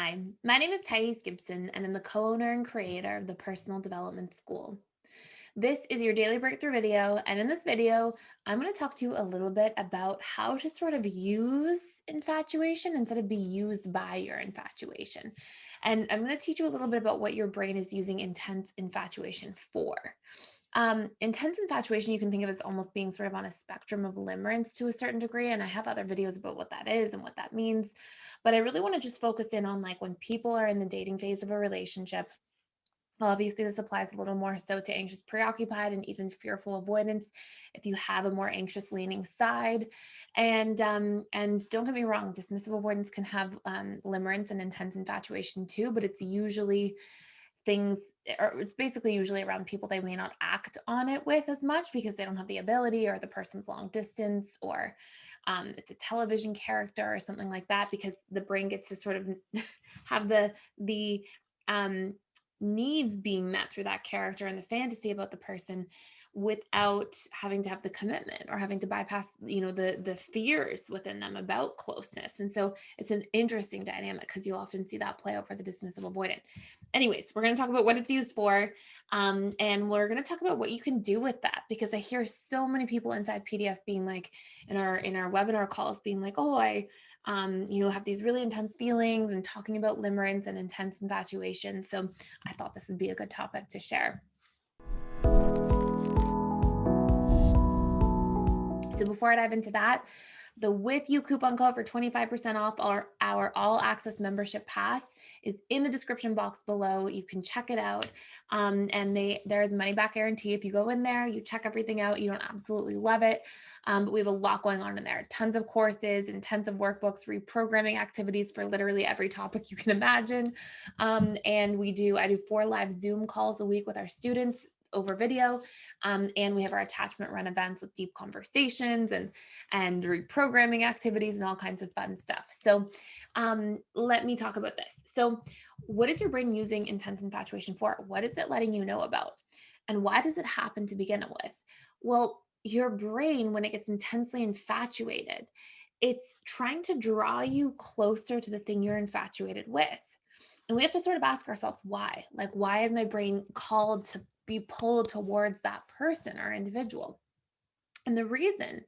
Hi, my name is Thais Gibson, and I'm the co owner and creator of the Personal Development School. This is your daily breakthrough video, and in this video, I'm going to talk to you a little bit about how to sort of use infatuation instead of be used by your infatuation. And I'm going to teach you a little bit about what your brain is using intense infatuation for. Intense infatuation, you can think of as almost being sort of on a spectrum of limerence to a certain degree. And I have other videos about what that is and what that means. But I really want to just focus in on like when people are in the dating phase of a relationship. Obviously, this applies a little more so to anxious, preoccupied, and even fearful avoidance. If you have a more anxious leaning side, and don't get me wrong, dismissive avoidance can have limerence and intense infatuation too, but it's usually things or it's basically usually around people they may not act on it with as much because they don't have the ability or the person's long distance or it's a television character or something like that because the brain gets to sort of have the um, needs being met through that character and the fantasy about the person without having to have the commitment or having to bypass the fears within them about closeness. And so it's an interesting dynamic because you'll often see that play out for the dismissive avoidant. Anyways, we're going to talk about what it's used for, and we're going to talk about what you can do with that because I hear so many people inside PDS being like in our webinar calls being like, oh, I have these really intense feelings and talking about limerence and intense infatuation. So I thought this would be a good topic to share. So before I dive into that, the With You coupon code for 25% off our all access membership pass is in the description box below. You can check it out. And there is a money back guarantee. If you go in there, you check everything out, you don't absolutely love it. But we have a lot going on in there. Tons of courses, intensive workbooks, reprogramming activities for literally every topic you can imagine. And I do 4 live Zoom calls a week with our students over video. And we have our attachment run events with deep conversations and reprogramming activities and all kinds of fun stuff. So let me talk about this. So what is your brain using intense infatuation for? What is it letting you know about? And why does it happen to begin with? Well, your brain, when it gets intensely infatuated, it's trying to draw you closer to the thing you're infatuated with. And we have to sort of ask ourselves why. Like, why is my brain called to be pulled towards that person or individual? And the reason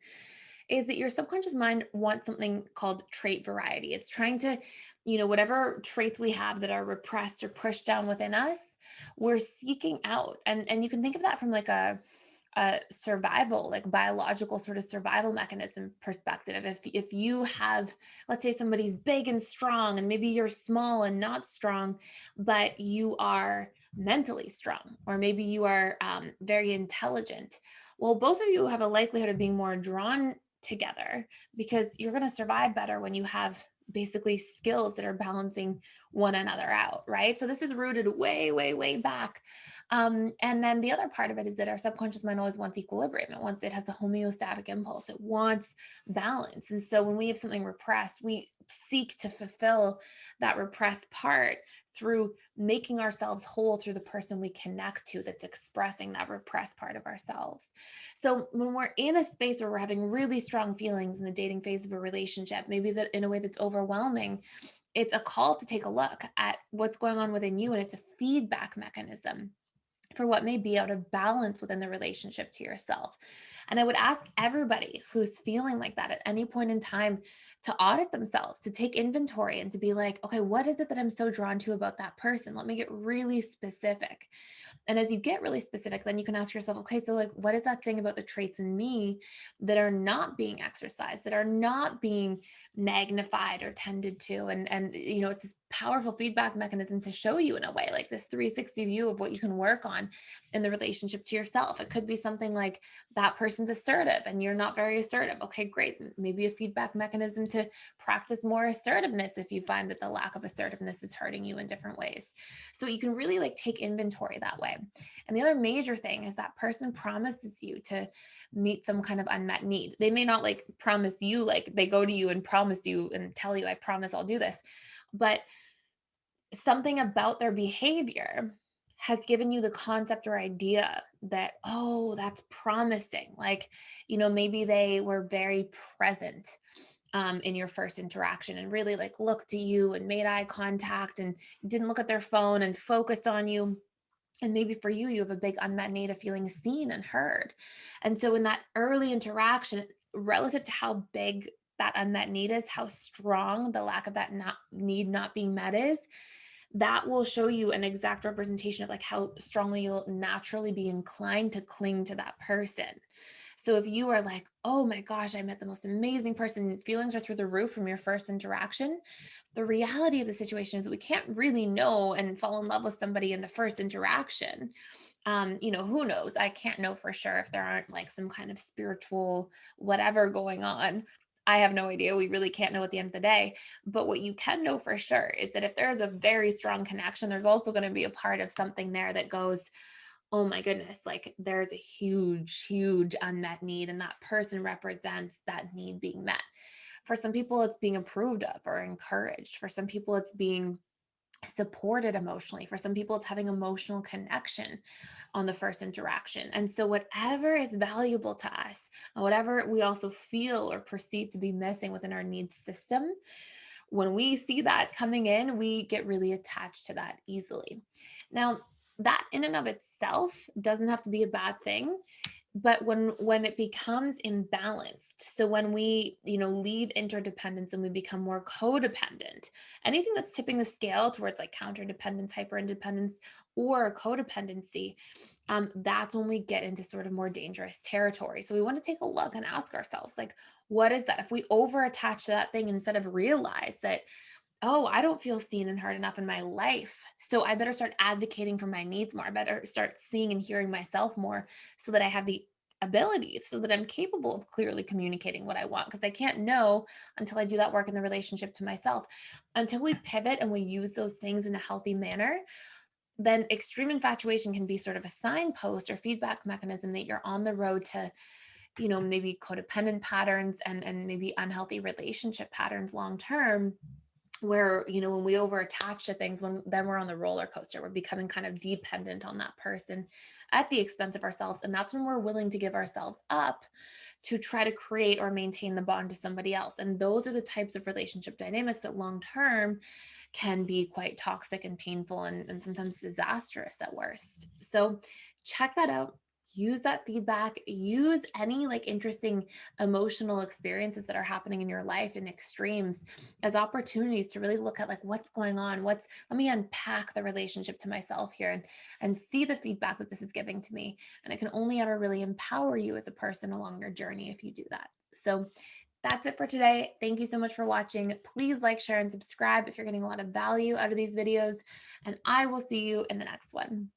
is that your subconscious mind wants something called trait variety. It's trying to, whatever traits we have that are repressed or pushed down within us, we're seeking out. And you can think of that from like a survival, like biological sort of survival mechanism perspective. If you have, let's say somebody's big and strong, and maybe you're small and not strong, but you are mentally strong, or maybe you are very intelligent. Well, both of you have a likelihood of being more drawn together because you're going to survive better when you have basically skills that are balancing one another out, right? So this is rooted way, way, way back. And then the other part of it is that our subconscious mind always wants equilibrium. It has a homeostatic impulse. It wants balance. And so when we have something repressed, we seek to fulfill that repressed part through making ourselves whole through the person we connect to that's expressing that repressed part of ourselves. So when we're in a space where we're having really strong feelings in the dating phase of a relationship, maybe that in a way that's overwhelming, it's a call to take a look at what's going on within you, and it's a feedback mechanism for what may be out of balance within the relationship to yourself. And I would ask everybody who's feeling like that at any point in time to audit themselves, to take inventory and to be like, okay, what is it that I'm so drawn to about that person? Let me get really specific. And as you get really specific, then you can ask yourself, okay, so like, what is that saying about the traits in me that are not being exercised, that are not being magnified or tended to? And it's this powerful feedback mechanism to show you in a way, like this 360 view of what you can work on in the relationship to yourself. It could be something like that person's assertive and you're not very assertive. Okay, great. Maybe a feedback mechanism to practice more assertiveness if you find that the lack of assertiveness is hurting you in different ways. So you can really like take inventory that way. And the other major thing is that person promises you to meet some kind of unmet need. They may not like promise you, like they go to you and promise you and tell you, I promise I'll do this. But something about their behavior has given you the concept or idea that, oh, that's promising. Like, maybe they were very present in your first interaction and really like looked at you and made eye contact and didn't look at their phone and focused on you. And maybe for you, you have a big unmet need of feeling seen and heard. And so in that early interaction, relative to how big that unmet need is, how strong the lack of that need not being met is, that will show you an exact representation of like how strongly you'll naturally be inclined to cling to that person. So if you are like, oh my gosh, I met the most amazing person, feelings are through the roof from your first interaction, the reality of the situation is that we can't really know and fall in love with somebody in the first interaction. Who knows? I can't know for sure if there aren't like some kind of spiritual whatever going on. I have no idea. We really can't know at the end of the day. But what you can know for sure is that if there is a very strong connection, there's also going to be a part of something there that goes, oh my goodness, like there's a huge, huge unmet need, and that person represents that need being met. For some people, it's being approved of or encouraged. For some people, it's being supported emotionally. For some people, it's having emotional connection on the first interaction. And so, whatever is valuable to us, and whatever we also feel or perceive to be missing within our needs system, when we see that coming in, we get really attached to that easily. Now, that in and of itself doesn't have to be a bad thing, but when it becomes imbalanced, so when we leave interdependence and we become more codependent, anything that's tipping the scale towards like counterdependence, hyper independence, or codependency, that's when we get into sort of more dangerous territory. So we want to take a look and ask ourselves, like, what is that? If we over attach to that thing instead of realize that, oh, I don't feel seen and heard enough in my life, so I better start advocating for my needs more. I better start seeing and hearing myself more so that I have the abilities, so that I'm capable of clearly communicating what I want. Because I can't know until I do that work in the relationship to myself. Until we pivot and we use those things in a healthy manner, then extreme infatuation can be sort of a signpost or feedback mechanism that you're on the road to, maybe codependent patterns and maybe unhealthy relationship patterns long term, where when we over attach to things, when then we're on the roller coaster, we're becoming kind of dependent on that person at the expense of ourselves. And that's when we're willing to give ourselves up to try to create or maintain the bond to somebody else. And those are the types of relationship dynamics that long term can be quite toxic and painful, and sometimes disastrous at worst. So check that out. Use that feedback, use any like interesting emotional experiences that are happening in your life in extremes as opportunities to really look at like what's going on, let me unpack the relationship to myself here and see the feedback that this is giving to me. And it can only ever really empower you as a person along your journey if you do that. So that's it for today. Thank you so much for watching. Please like, share, and subscribe if you're getting a lot of value out of these videos, and I will see you in the next one.